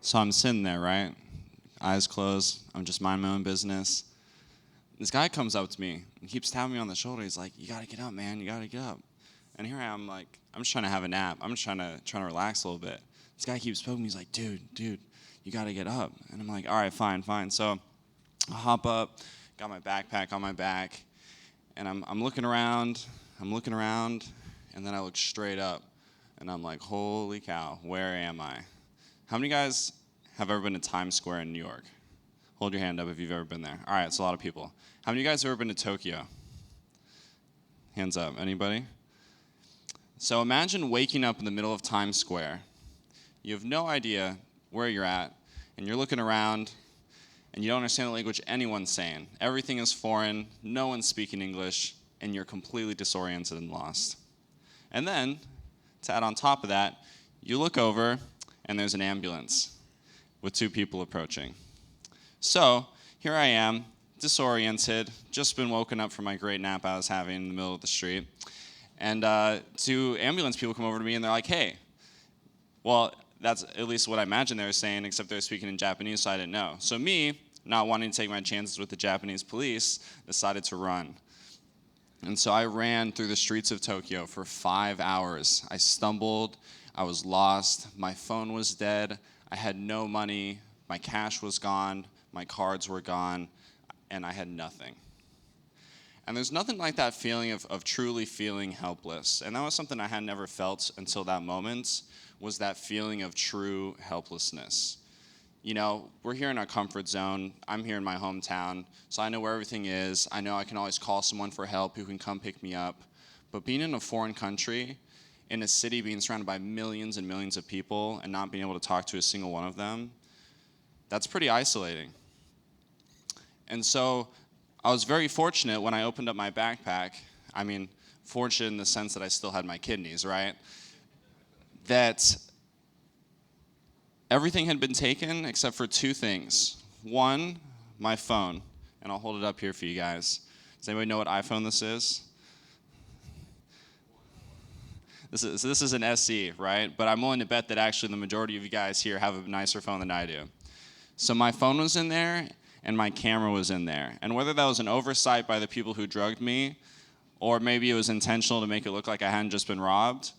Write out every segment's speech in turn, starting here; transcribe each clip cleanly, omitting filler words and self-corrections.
So I'm sitting there, right? Eyes closed. I'm just minding my own business. This guy comes up to me and keeps tapping me on the shoulder. He's like, "You gotta get up, man. You gotta get up." And here I am, like, I'm just trying to have a nap. I'm just trying to relax a little bit. This guy keeps poking me. He's like, dude, you gotta get up. And I'm like, all right, fine. So I hop up, got my backpack on my back, and I'm looking around, and then I look straight up, and I'm like, holy cow, where am I? How many guys have ever been to Times Square in New York? Hold your hand up if you've ever been there. All right, it's a lot of people. How many of you guys have ever been to Tokyo? Hands up, anybody? So imagine waking up in the middle of Times Square. You have no idea where you're at, and you're looking around, and you don't understand the language anyone's saying. Everything is foreign, no one's speaking English, and you're completely disoriented and lost. And then, to add on top of that, you look over, and there's an ambulance with 2 people approaching. So, here I am, disoriented, just been woken up from my great nap I was having in the middle of the street. And 2 ambulance people come over to me, and they're like, hey. Well, that's at least what I imagine they were saying, except they were speaking in Japanese, so I didn't know. So me, not wanting to take my chances with the Japanese police, decided to run. And so I ran through the streets of Tokyo for 5 hours. I stumbled, I was lost, my phone was dead, I had no money, my cash was gone, my cards were gone, and I had nothing. And there's nothing like that feeling of truly feeling helpless. And that was something I had never felt until that moment, was that feeling of true helplessness. You know, we're here in our comfort zone. I'm here in my hometown, so I know where everything is. I know I can always call someone for help who can come pick me up. But being in a foreign country, in a city being surrounded by millions and millions of people and not being able to talk to a single one of them, that's pretty isolating. And so I was very fortunate when I opened up my backpack. I mean, fortunate in the sense that I still had my kidneys, right? That everything had been taken except for 2 things. One, my phone, and I'll hold it up here for you guys. Does anybody know what iPhone this is? This is an SE, right? But I'm willing to bet that actually the majority of you guys here have a nicer phone than I do. So my phone was in there, and my camera was in there. And whether that was an oversight by the people who drugged me, or maybe it was intentional to make it look like I hadn't just been robbed,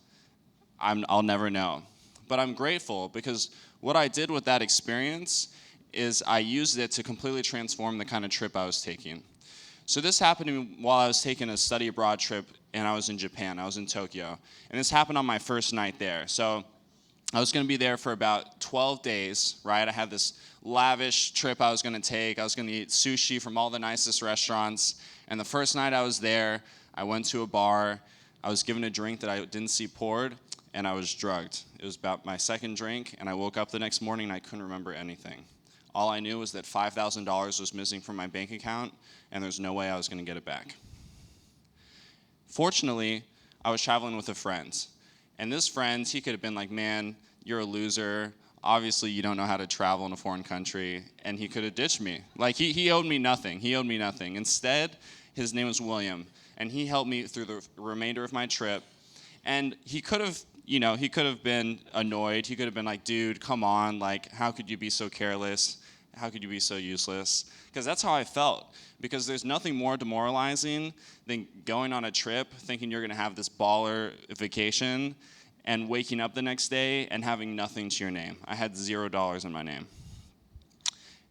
I'll never know. But I'm grateful, because what I did with that experience is I used it to completely transform the kind of trip I was taking. So this happened to me while I was taking a study abroad trip, and I was in Japan. I was in Tokyo. And this happened on my first night there. So I was going to be there for about 12 days, right? I had this lavish trip I was going to take. I was going to eat sushi from all the nicest restaurants. And the first night I was there, I went to a bar. I was given a drink that I didn't see poured, and I was drugged. It was about my second drink, and I woke up the next morning and I couldn't remember anything. All I knew was that $5,000 was missing from my bank account, and there's no way I was going to get it back. Fortunately, I was traveling with a friend. And this friend, he could have been like, man, you're a loser. Obviously, you don't know how to travel in a foreign country. And he could have ditched me. Like, he owed me nothing. Instead, his name was William. And he helped me through the remainder of my trip. And he could have, been annoyed. He could have been like, dude, come on. Like, how could you be so careless? How could you be so useless? Because that's how I felt. Because there's nothing more demoralizing than going on a trip thinking you're going to have this baller vacation and waking up the next day and having nothing to your name. I had $0 in my name.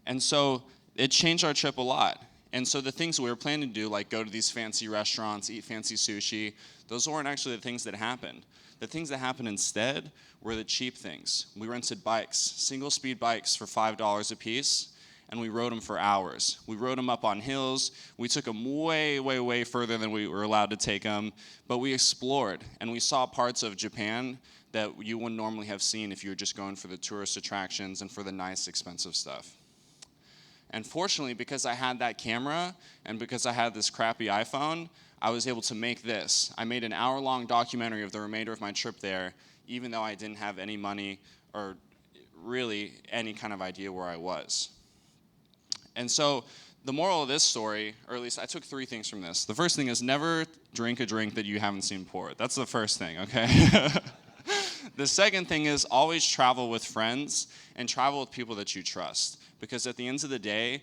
And so it changed our trip a lot. And so the things we were planning to do, like go to these fancy restaurants, eat fancy sushi, those weren't actually the things that happened. The things that happened instead were the cheap things. We rented bikes, single-speed bikes for $5 a piece, and we rode them for hours. We rode them up on hills. We took them way, way, way further than we were allowed to take them, but we explored, and we saw parts of Japan that you wouldn't normally have seen if you were just going for the tourist attractions and for the nice, expensive stuff. And fortunately, because I had that camera and because I had this crappy iPhone, I was able to make this. I made an hour-long documentary of the remainder of my trip there, even though I didn't have any money or really any kind of idea where I was. And so the moral of this story, or at least I took 3 things from this. The first thing is never drink a drink that you haven't seen poured. That's the first thing, okay? The second thing is always travel with friends and travel with people that you trust. Because at the end of the day,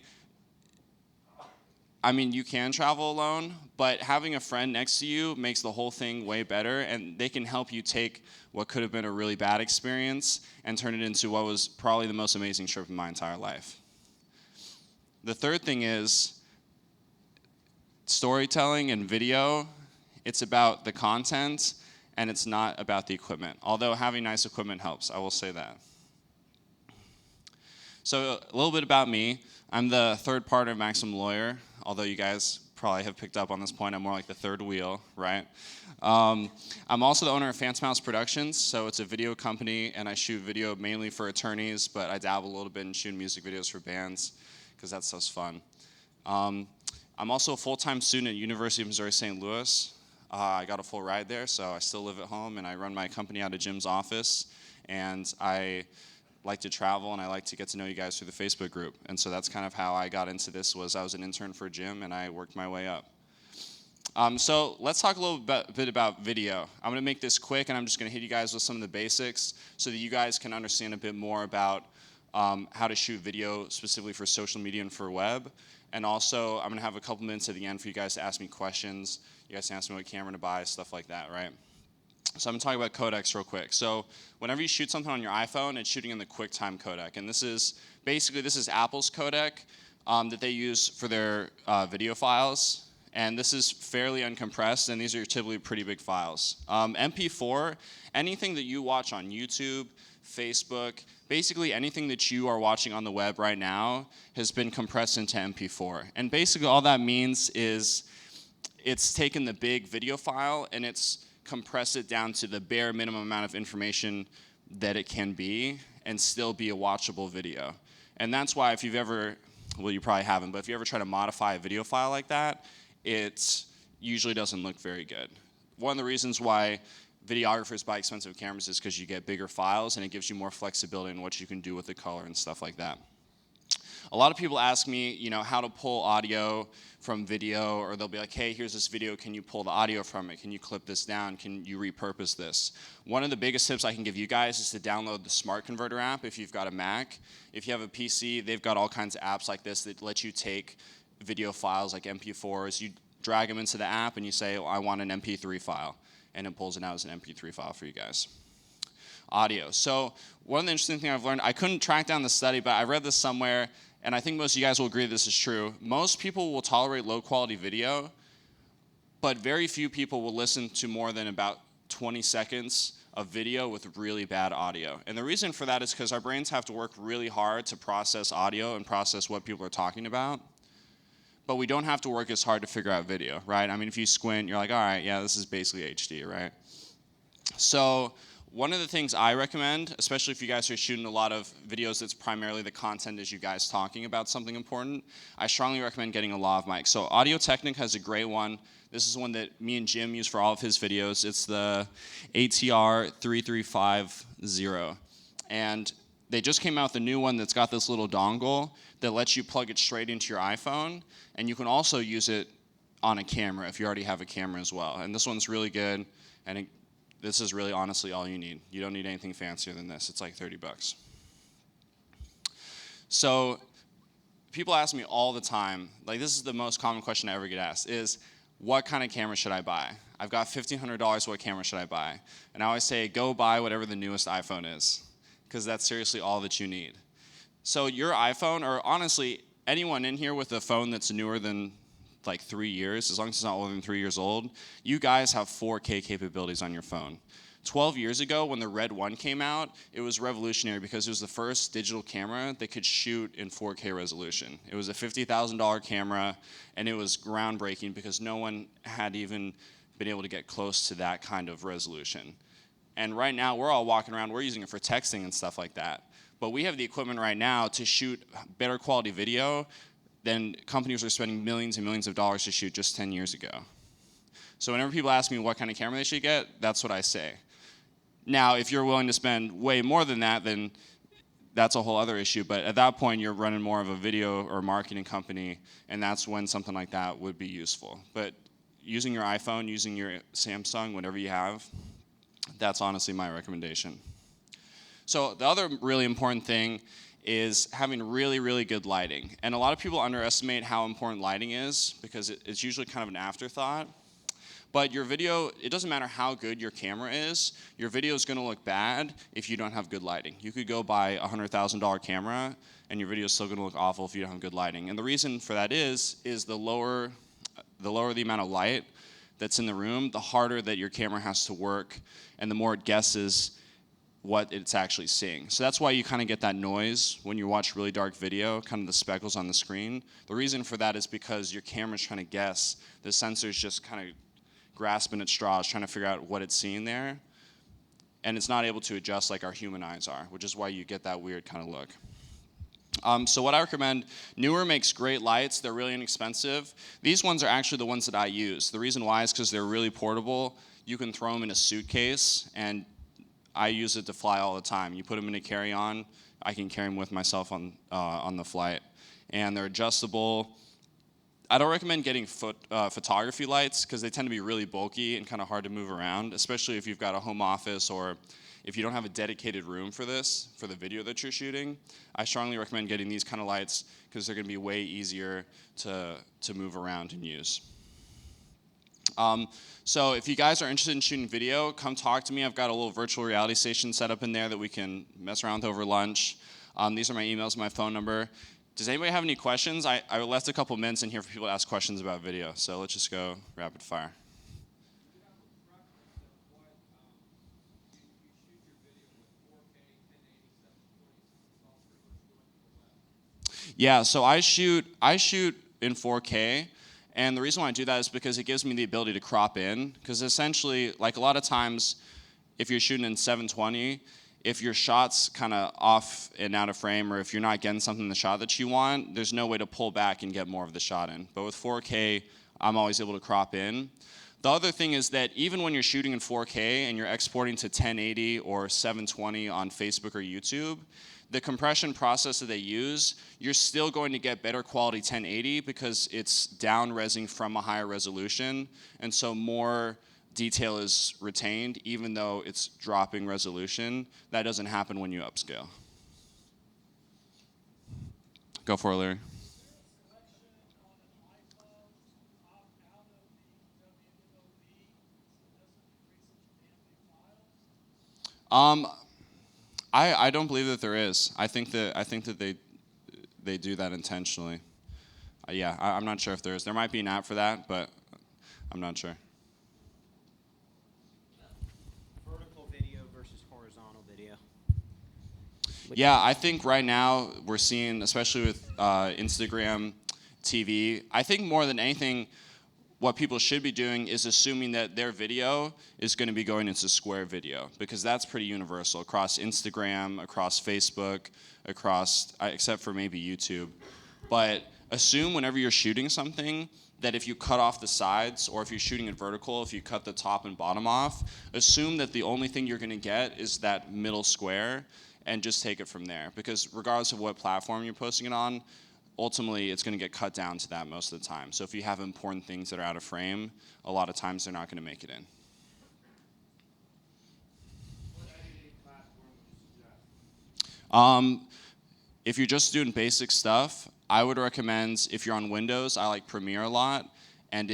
I mean, you can travel alone, but having a friend next to you makes the whole thing way better, and they can help you take what could have been a really bad experience and turn it into what was probably the most amazing trip of my entire life. The third thing is storytelling and video. It's about the content, and it's not about the equipment. Although having nice equipment helps, I will say that. So a little bit about me. I'm the third partner of Maximum Lawyer, although you guys probably have picked up on this point. I'm more like the third wheel, right? I'm also the owner of Phantom House Productions, so it's a video company, and I shoot video mainly for attorneys, but I dabble a little bit in shooting music videos for bands, because that stuff's fun. I'm also a full-time student at University of Missouri St. Louis. I got a full ride there, so I still live at home, and I run my company out of Jim's office, and I like to travel, and I like to get to know you guys through the Facebook group. And so that's kind of how I got into this. Was I was an intern for Jim, and I worked my way up. So let's talk a little bit about video. I'm going to make this quick, and I'm just going to hit you guys with some of the basics so that you guys can understand a bit more about how to shoot video specifically for social media and for web. And also, I'm going to have a couple minutes at the end for you guys to ask me questions. You guys can ask me what camera to buy, stuff like that, right? So I'm going to talk about codecs real quick. So whenever you shoot something on your iPhone, it's shooting in the QuickTime codec. And this is Apple's codec that they use for their video files. And this is fairly uncompressed, and these are typically pretty big files. MP4, anything that you watch on YouTube, Facebook, basically anything that you are watching on the web right now has been compressed into MP4. And basically all that means is it's taken the big video file and it's compress it down to the bare minimum amount of information that it can be and still be a watchable video. And that's why if you've ever, well, you probably haven't, but if you ever try to modify a video file like that, it usually doesn't look very good. One of the reasons why videographers buy expensive cameras is because you get bigger files and it gives you more flexibility in what you can do with the color and stuff like that. A lot of people ask me, how to pull audio from video, or they'll be like, hey, here's this video, can you pull the audio from it? Can you clip this down? Can you repurpose this? One of the biggest tips I can give you guys is to download the Smart Converter app if you've got a Mac. If you have a PC, they've got all kinds of apps like this that let you take video files like MP4s. You drag them into the app and you say, I want an MP3 file, and it pulls it out as an MP3 file for you guys. Audio. So one of the interesting things I've learned, I couldn't track down the study, but I read this somewhere, and I think most of you guys will agree this is true. Most people will tolerate low quality video, but very few people will listen to more than about 20 seconds of video with really bad audio. And the reason for that is because our brains have to work really hard to process audio and process what people are talking about. But we don't have to work as hard to figure out video, right? I mean, if you squint, you're like, all right, yeah, this is basically HD, right? So one of the things I recommend, especially if you guys are shooting a lot of videos that's primarily the content is you guys talking about something important, I strongly recommend getting a lav mic. So Audio Technica has a great one. This is one that me and Jim use for all of his videos. It's the ATR 3350. And they just came out with a new one that's got this little dongle that lets you plug it straight into your iPhone. And you can also use it on a camera if you already have a camera as well. And this one's really good. And this is really honestly all you need. You don't need anything fancier than this. It's like $30. So people ask me all the time, like this is the most common question I ever get asked, is what kind of camera should I buy? I've got $1,500, what camera should I buy? And I always say, go buy whatever the newest iPhone is, because that's seriously all that you need. So your iPhone, or honestly, anyone in here with a phone that's newer than like 3 years, as long as it's not older than 3 years old, you guys have 4K capabilities on your phone. 12 years ago, when the Red 1 came out, it was revolutionary because it was the first digital camera that could shoot in 4K resolution. It was a $50,000 camera, and it was groundbreaking because no one had even been able to get close to that kind of resolution. And right now, we're all walking around, we're using it for texting and stuff like that. But we have the equipment right now to shoot better quality video than companies were spending millions and millions of dollars to shoot just 10 years ago. So whenever people ask me what kind of camera they should get, that's what I say. Now, if you're willing to spend way more than that, then that's a whole other issue. But at that point, you're running more of a video or marketing company, and that's when something like that would be useful. But using your iPhone, using your Samsung, whatever you have, That's honestly my recommendation. So the other really important thing is having really, really good lighting. And a lot of people underestimate how important lighting is because it's usually kind of an afterthought. But your video, it doesn't matter how good your camera is, your video is going to look bad if you don't have good lighting. You could go buy a $100,000 camera and your video is still going to look awful if you don't have good lighting. And the reason for that is the lower the amount of light that's in the room, the harder that your camera has to work and the more it guesses what it's actually seeing. So that's why you kind of get that noise when you watch really dark video, kind of the speckles on the screen. The reason for that is because your camera's trying to guess. The sensor's just kind of grasping at straws, trying to figure out what it's seeing there. And it's not able to adjust like our human eyes are, which is why you get that weird kind of look. So what I recommend, Newer makes great lights. They're really inexpensive. These ones are actually the ones that I use. The reason why is because they're really portable. You can throw them in a suitcase, and I use it to fly all the time. You put them in a carry-on. I can carry them with myself on the flight. And they're adjustable. I don't recommend getting photography lights because they tend to be really bulky and kind of hard to move around, especially if you've got a home office or if you don't have a dedicated room for this, for the video that you're shooting. I strongly recommend getting these kind of lights because they're going to be way easier to move around and use. So if you guys are interested in shooting video, come talk to me. I've got a little virtual reality station set up in there that we can mess around with over lunch. These are my emails, my phone number. Does anybody have any questions? I left a couple minutes in here for people to ask questions about video, so let's just go rapid fire. Yeah, so I shoot in 4K, and the reason why I do that is because it gives me the ability to crop in, because essentially, like a lot of times, if you're shooting in 720, if your shot's kind of off and out of frame, or if you're not getting something in the shot that you want, there's no way to pull back and get more of the shot in. But with 4K, I'm always able to crop in. The other thing is that even when you're shooting in 4K and you're exporting to 1080 or 720 on Facebook or YouTube, the compression process that they use, you're still going to get better quality 1080 because it's down-resing from a higher resolution, and so more detail is retained even though it's dropping resolution. That doesn't happen when you upscale. Go for it, Larry. I don't believe that there is. I think that they do that intentionally. Yeah, I'm not sure if there is. There might be an app for that, but I'm not sure. Vertical video versus horizontal video. Yeah, I think right now we're seeing, especially with Instagram TV, I think more than anything, what people should be doing is assuming that their video is going to be going into square video, because that's pretty universal across Instagram, across Facebook, across, except for maybe YouTube. But assume whenever you're shooting something that if you cut off the sides, or if you're shooting it vertical, if you cut the top and bottom off, assume that the only thing you're going to get is that middle square, and just take it from there. Because regardless of what platform you're posting it on, ultimately it's going to get cut down to that most of the time. So if you have important things that are out of frame, a lot of times they're not going to make it in. What editing platform would you suggest? If you're just doing basic stuff, I would recommend, if you're on Windows, I like Premiere a lot. And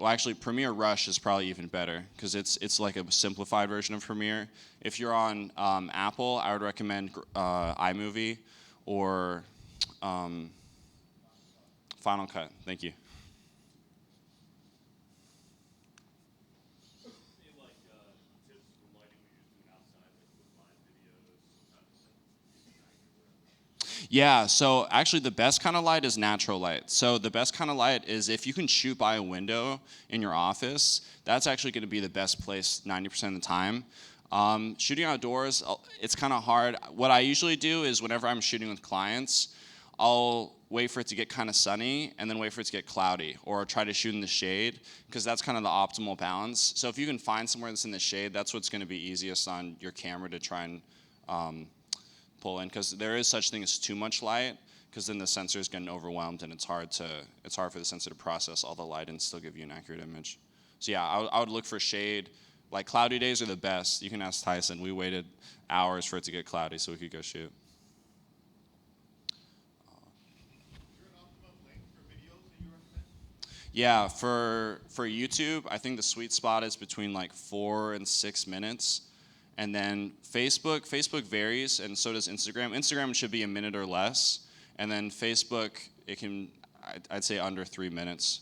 actually Premiere Rush is probably even better because it's like a simplified version of Premiere. If you're on Apple, I would recommend iMovie or Final Cut. Thank you. Any like tips for lighting when you're doing outside, like with live videos, Yeah, so actually the best kind of light is natural light. So the best kind of light is if you can shoot by a window in your office, that's actually going to be the best place 90% of the time. Shooting outdoors, it's kind of hard. What I usually do is whenever I'm shooting with clients, I'll wait for it to get kind of sunny and then wait for it to get cloudy, or try to shoot in the shade, because that's kind of the optimal balance. So if you can find somewhere that's in the shade, that's what's going to be easiest on your camera to try and pull in, because there is such thing as too much light, because then the sensor is getting overwhelmed and it's hard for the sensor to process all the light and still give you an accurate image. So yeah, I would look for shade, Like cloudy days are the best. You can ask Tyson. We waited hours for it to get cloudy so we could go shoot. Yeah, for YouTube, I think the sweet spot is between like 4 and 6 minutes. And then Facebook varies, and so does Instagram. Instagram should be a minute or less. And then Facebook, it can, I'd say under 3 minutes.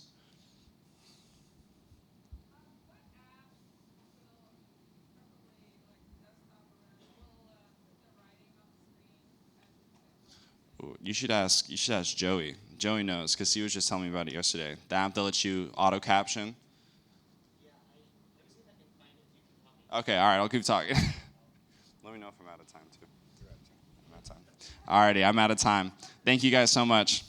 Ooh, you should ask Joey. Joey knows because he was just telling me about it yesterday. The app that lets you auto caption. Okay, all right, I'll keep talking. Let me know if I'm out of time too. I'm out of time. Alrighty, I'm out of time. Thank you guys so much.